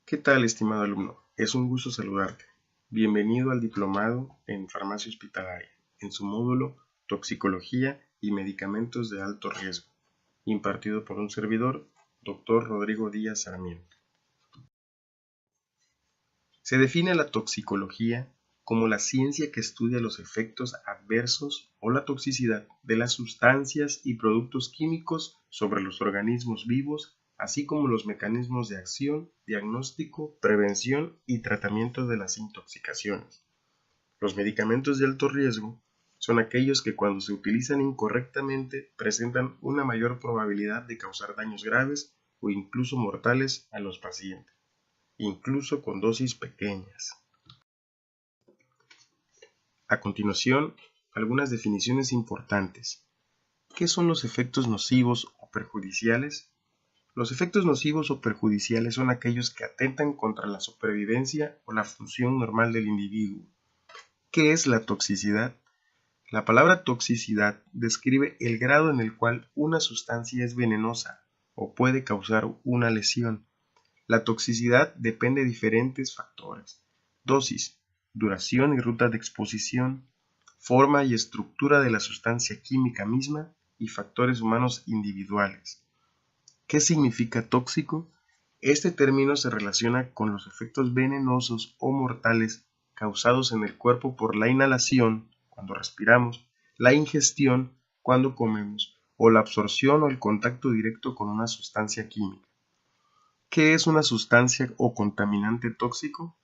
¿Qué tal, estimado alumno? Es un gusto saludarte. Bienvenido al diplomado en farmacia hospitalaria, en su módulo Toxicología y medicamentos de alto riesgo, impartido por un servidor, Dr. Rodrigo Díaz Sarmiento. Se define la toxicología como la ciencia que estudia los efectos adversos o la toxicidad de las sustancias y productos químicos sobre los organismos vivos, así como los mecanismos de acción, diagnóstico, prevención y tratamiento de las intoxicaciones. Los medicamentos de alto riesgo son aquellos que cuando se utilizan incorrectamente presentan una mayor probabilidad de causar daños graves o incluso mortales a los pacientes, incluso con dosis pequeñas. A continuación, algunas definiciones importantes. ¿Qué son los efectos nocivos o perjudiciales? Los efectos nocivos o perjudiciales son aquellos que atentan contra la supervivencia o la función normal del individuo. ¿Qué es la toxicidad? La palabra toxicidad describe el grado en el cual una sustancia es venenosa o puede causar una lesión. La toxicidad depende de diferentes factores: dosis, duración y ruta de exposición, forma y estructura de la sustancia química misma y factores humanos individuales. ¿Qué significa tóxico? Este término se relaciona con los efectos venenosos o mortales causados en el cuerpo por la inhalación, cuando respiramos, la ingestión, cuando comemos, o la absorción o el contacto directo con una sustancia química. ¿Qué es una sustancia o contaminante tóxico?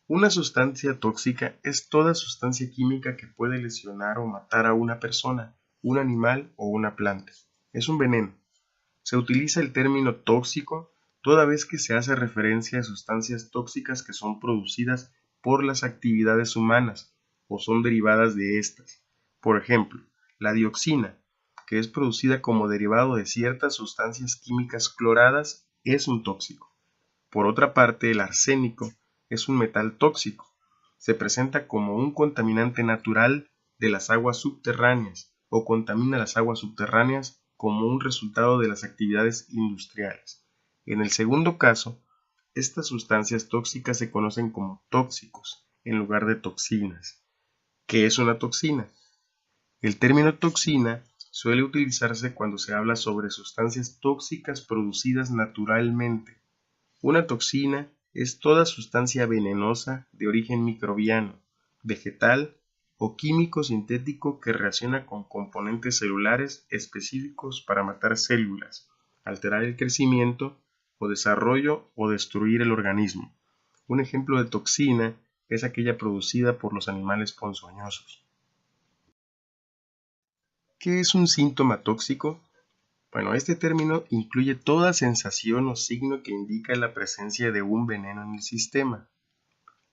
Una sustancia tóxica es toda sustancia química que puede lesionar o matar a una persona, un animal o una planta. Es un veneno. Se utiliza el término tóxico toda vez que se hace referencia a sustancias tóxicas que son producidas por las actividades humanas o son derivadas de estas. Por ejemplo, la dioxina, que es producida como derivado de ciertas sustancias químicas cloradas, es un tóxico. Por otra parte, el arsénico es un metal tóxico. Se presenta como un contaminante natural de las aguas subterráneas o contamina las aguas subterráneas como un resultado de las actividades industriales. En el segundo caso, estas sustancias tóxicas se conocen como tóxicos en lugar de toxinas. ¿Qué es una toxina? El término toxina suele utilizarse cuando se habla sobre sustancias tóxicas producidas naturalmente. Una toxina es toda sustancia venenosa de origen microbiano, vegetal o químico sintético que reacciona con componentes celulares específicos para matar células, alterar el crecimiento o desarrollo o destruir el organismo. Un ejemplo de toxina es aquella producida por los animales ponzoñosos. ¿Qué es un síntoma tóxico? Bueno, este término incluye toda sensación o signo que indica la presencia de un veneno en el sistema.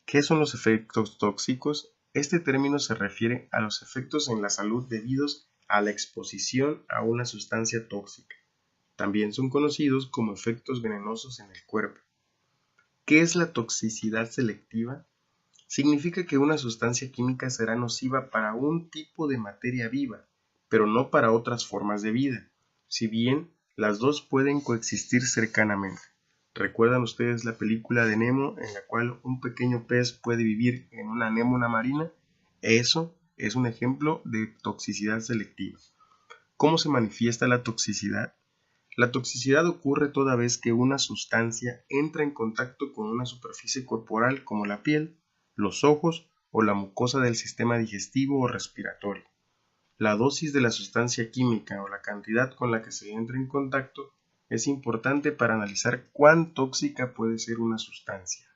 ¿Qué son los efectos tóxicos? Este término se refiere a los efectos en la salud debidos a la exposición a una sustancia tóxica. También son conocidos como efectos venenosos en el cuerpo. ¿Qué es la toxicidad selectiva? Significa que una sustancia química será nociva para un tipo de materia viva, pero no para otras formas de vida, si bien las dos pueden coexistir cercanamente. ¿Recuerdan ustedes la película de Nemo en la cual un pequeño pez puede vivir en una anémona marina? Eso es un ejemplo de toxicidad selectiva. ¿Cómo se manifiesta la toxicidad? La toxicidad ocurre toda vez que una sustancia entra en contacto con una superficie corporal como la piel, los ojos o la mucosa del sistema digestivo o respiratorio. La dosis de la sustancia química o la cantidad con la que se entra en contacto es importante para analizar cuán tóxica puede ser una sustancia.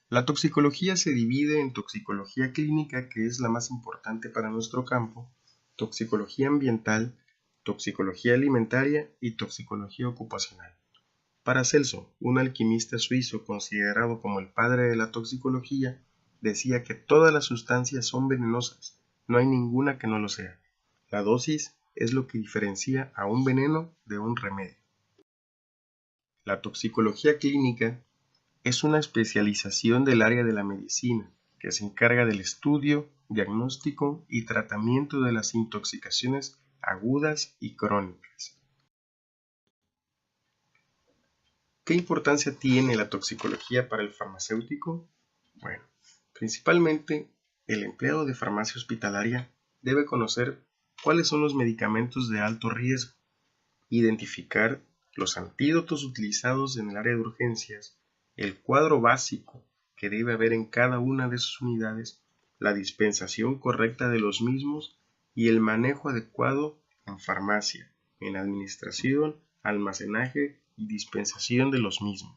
La toxicología se divide en toxicología clínica, que es la más importante para nuestro campo, toxicología ambiental, toxicología alimentaria y toxicología ocupacional. Paracelso, un alquimista suizo considerado como el padre de la toxicología, decía que todas las sustancias son venenosas, no hay ninguna que no lo sea. La dosis es lo que diferencia a un veneno de un remedio. La toxicología clínica es una especialización del área de la medicina que se encarga del estudio, diagnóstico y tratamiento de las intoxicaciones agudas y crónicas. ¿Qué importancia tiene la toxicología para el farmacéutico? Bueno, principalmente el empleado de farmacia hospitalaria debe conocer cuáles son los medicamentos de alto riesgo, identificar los antídotos utilizados en el área de urgencias, el cuadro básico que debe haber en cada una de sus unidades, la dispensación correcta de los mismos y el manejo adecuado en farmacia, en administración, almacenaje y dispensación de los mismos.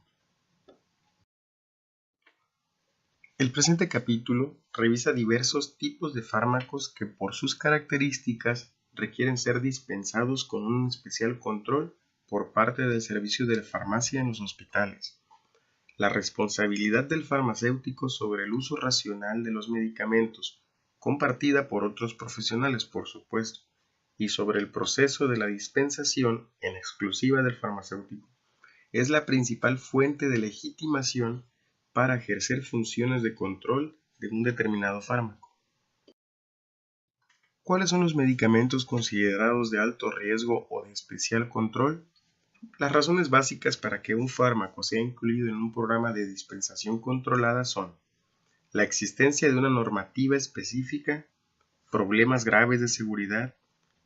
El presente capítulo revisa diversos tipos de fármacos que por sus características requieren ser dispensados con un especial control por parte del servicio de farmacia en los hospitales. La responsabilidad del farmacéutico sobre el uso racional de los medicamentos, compartida por otros profesionales, por supuesto, y sobre el proceso de la dispensación en exclusiva del farmacéutico, es la principal fuente de legitimación para ejercer funciones de control de un determinado fármaco. ¿Cuáles son los medicamentos considerados de alto riesgo o de especial control? Las razones básicas para que un fármaco sea incluido en un programa de dispensación controlada son la existencia de una normativa específica, problemas graves de seguridad,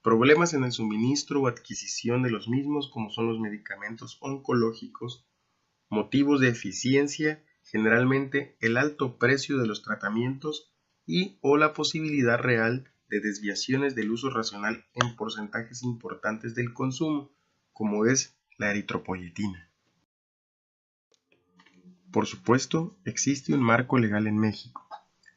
problemas en el suministro o adquisición de los mismos como son los medicamentos oncológicos, motivos de eficiencia, generalmente el alto precio de los tratamientos y o la posibilidad real de desviaciones del uso racional en porcentajes importantes del consumo, como es la eritropoyetina. Por supuesto, existe un marco legal en México.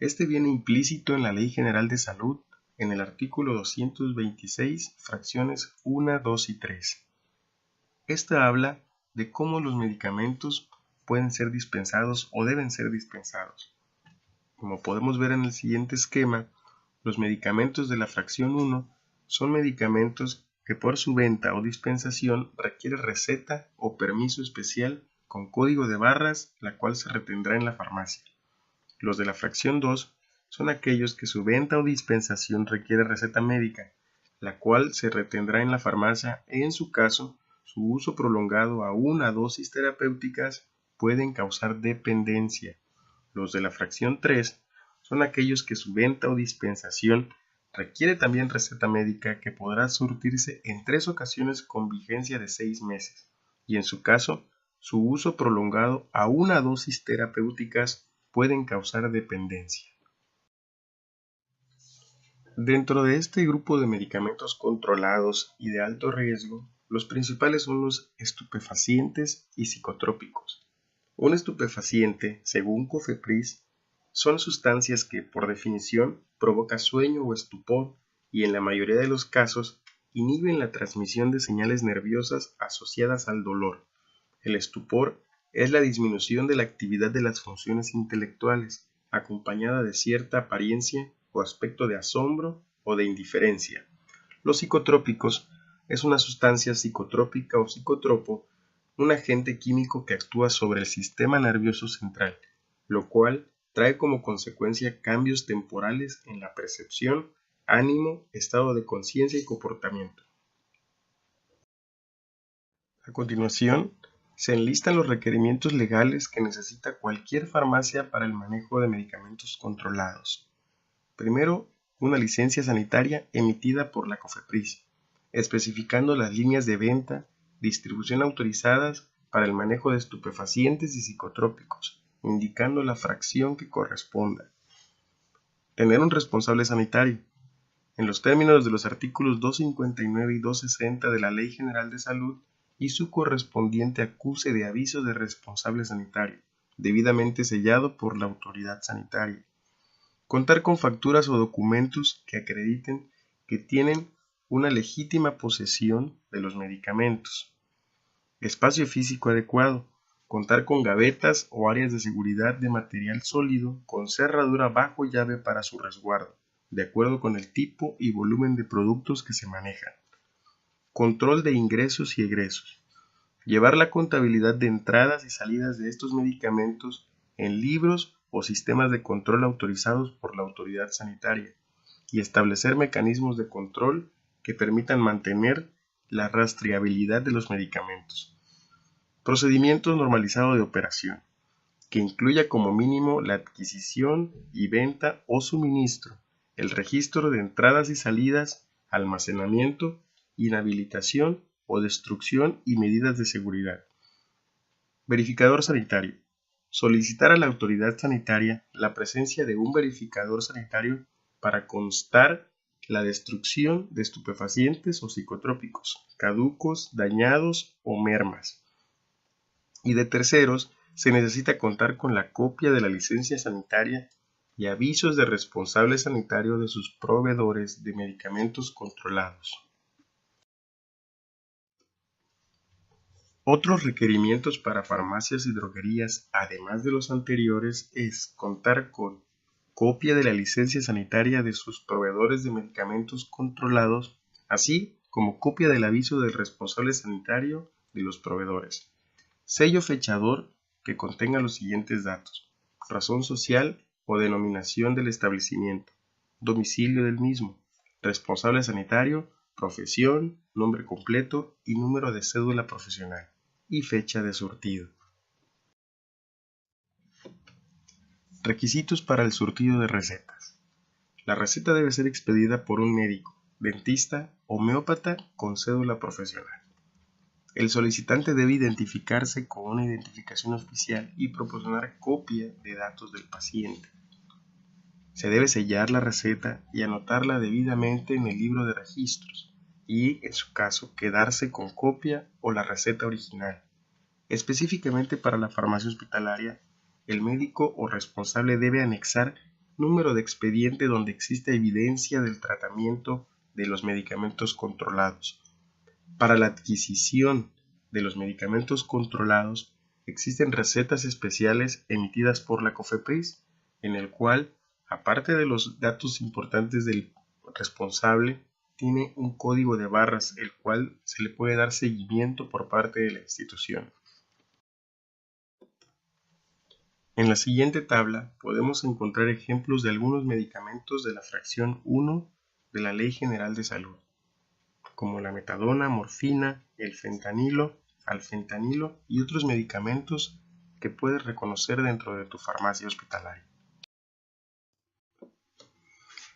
Este viene implícito en la Ley General de Salud en el artículo 226, fracciones 1, 2 y 3. Esta habla de cómo los medicamentos pueden ser dispensados o deben ser dispensados. Como podemos ver en el siguiente esquema, los medicamentos de la fracción 1 son medicamentos que por su venta o dispensación requiere receta o permiso especial con código de barras, la cual se retendrá en la farmacia. Los de la fracción 2 son aquellos que su venta o dispensación requiere receta médica, la cual se retendrá en la farmacia e en su caso, su uso prolongado a una dosis terapéuticas pueden causar dependencia. Los de la fracción 3 son aquellos que su venta o dispensación requiere también receta médica que podrá surtirse en 3 ocasiones con vigencia de 6 meses, y en su caso, su uso prolongado a una dosis terapéuticas pueden causar dependencia. Dentro de este grupo de medicamentos controlados y de alto riesgo, los principales son los estupefacientes y psicotrópicos. Un estupefaciente, según COFEPRIS, son sustancias que, por definición, provocan sueño o estupor y en la mayoría de los casos inhiben la transmisión de señales nerviosas asociadas al dolor. El estupor es la disminución de la actividad de las funciones intelectuales, acompañada de cierta apariencia o aspecto de asombro o de indiferencia. Los psicotrópicos es una sustancia psicotrópica o psicotropo, un agente químico que actúa sobre el sistema nervioso central, lo cual trae como consecuencia cambios temporales en la percepción, ánimo, estado de conciencia y comportamiento. A continuación, se enlistan los requerimientos legales que necesita cualquier farmacia para el manejo de medicamentos controlados. Primero, una licencia sanitaria emitida por la COFEPRIS, especificando las líneas de venta, distribución autorizadas para el manejo de estupefacientes y psicotrópicos, indicando la fracción que corresponda. Tener un responsable sanitario. En los términos de los artículos 259 y 260 de la Ley General de Salud y su correspondiente acuse de aviso de responsable sanitario, debidamente sellado por la autoridad sanitaria. Contar con facturas o documentos que acrediten que tienen una legítima posesión de los medicamentos. Espacio físico adecuado. Contar con gavetas o áreas de seguridad de material sólido con cerradura bajo llave para su resguardo, de acuerdo con el tipo y volumen de productos que se manejan. Control de ingresos y egresos. Llevar la contabilidad de entradas y salidas de estos medicamentos en libros o sistemas de control autorizados por la autoridad sanitaria y establecer mecanismos de control que permitan mantener la rastreabilidad de los medicamentos. Procedimiento normalizado de operación, que incluya como mínimo la adquisición y venta o suministro, el registro de entradas y salidas, almacenamiento, inhabilitación o destrucción y medidas de seguridad. Verificador sanitario. Solicitar a la autoridad sanitaria la presencia de un verificador sanitario para constar la destrucción de estupefacientes o psicotrópicos, caducos, dañados o mermas. Y de terceros, se necesita contar con la copia de la licencia sanitaria y avisos de responsable sanitario de sus proveedores de medicamentos controlados. Otros requerimientos para farmacias y droguerías, además de los anteriores, es contar con copia de la licencia sanitaria de sus proveedores de medicamentos controlados, así como copia del aviso del responsable sanitario de los proveedores. Sello fechador que contenga los siguientes datos: razón social o denominación del establecimiento, domicilio del mismo, responsable sanitario, profesión, nombre completo y número de cédula profesional, y fecha de surtido. Requisitos para el surtido de recetas. La receta debe ser expedida por un médico, dentista, homeópata con cédula profesional. El solicitante debe identificarse con una identificación oficial y proporcionar copia de datos del paciente. Se debe sellar la receta y anotarla debidamente en el libro de registros y, en su caso, quedarse con copia o la receta original. Específicamente para la farmacia hospitalaria, el médico o responsable debe anexar número de expediente donde existe evidencia del tratamiento de los medicamentos controlados. Para la adquisición de los medicamentos controlados, existen recetas especiales emitidas por la COFEPRIS, en el cual, aparte de los datos importantes del responsable, tiene un código de barras, el cual se le puede dar seguimiento por parte de la institución. En la siguiente tabla podemos encontrar ejemplos de algunos medicamentos de la fracción 1 de la Ley General de Salud, como la metadona, morfina, el fentanilo, alfentanilo y otros medicamentos que puedes reconocer dentro de tu farmacia hospitalaria.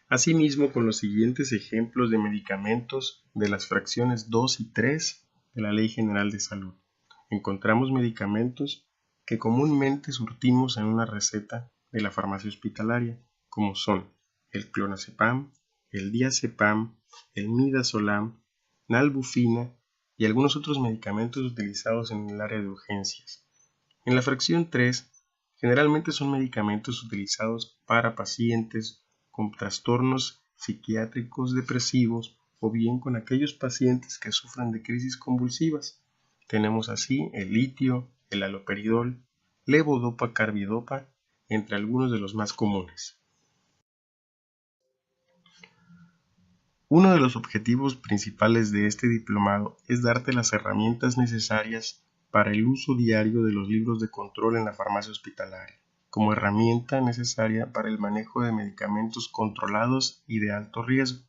Asimismo, con los siguientes ejemplos de medicamentos de las fracciones 2 y 3 de la Ley General de Salud, encontramos medicamentos que comúnmente surtimos en una receta de la farmacia hospitalaria, como son el clonazepam, el diazepam, el midazolam, nalbufina y algunos otros medicamentos utilizados en el área de urgencias. En la fracción 3, generalmente son medicamentos utilizados para pacientes con trastornos psiquiátricos depresivos o bien con aquellos pacientes que sufren de crisis convulsivas. Tenemos así el litio, el haloperidol, levodopa, carbidopa, entre algunos de los más comunes. Uno de los objetivos principales de este diplomado es darte las herramientas necesarias para el uso diario de los libros de control en la farmacia hospitalaria, como herramienta necesaria para el manejo de medicamentos controlados y de alto riesgo.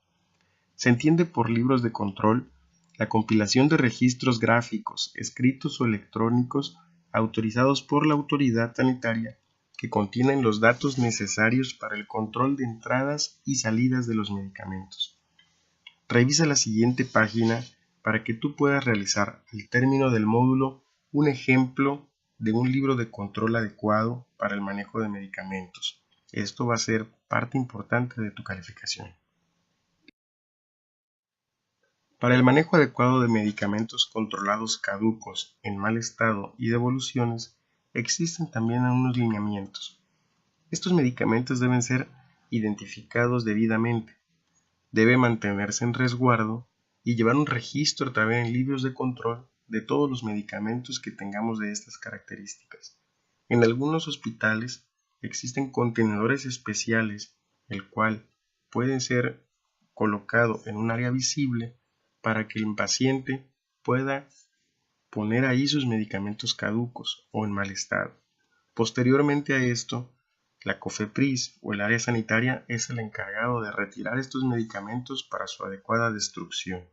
Se entiende por libros de control la compilación de registros gráficos, escritos o electrónicos autorizados por la autoridad sanitaria que contienen los datos necesarios para el control de entradas y salidas de los medicamentos. Revisa la siguiente página para que tú puedas realizar al término del módulo un ejemplo de un libro de control adecuado para el manejo de medicamentos. Esto va a ser parte importante de tu calificación. Para el manejo adecuado de medicamentos controlados caducos, en mal estado y devoluciones, existen también unos lineamientos. Estos medicamentos deben ser identificados debidamente, debe mantenerse en resguardo y llevar un registro también en libros de control de todos los medicamentos que tengamos de estas características. En algunos hospitales existen contenedores especiales, el cual pueden ser colocado en un área visible para que el paciente pueda poner ahí sus medicamentos caducos o en mal estado. Posteriormente a esto, la COFEPRIS o el área sanitaria es el encargado de retirar estos medicamentos para su adecuada destrucción.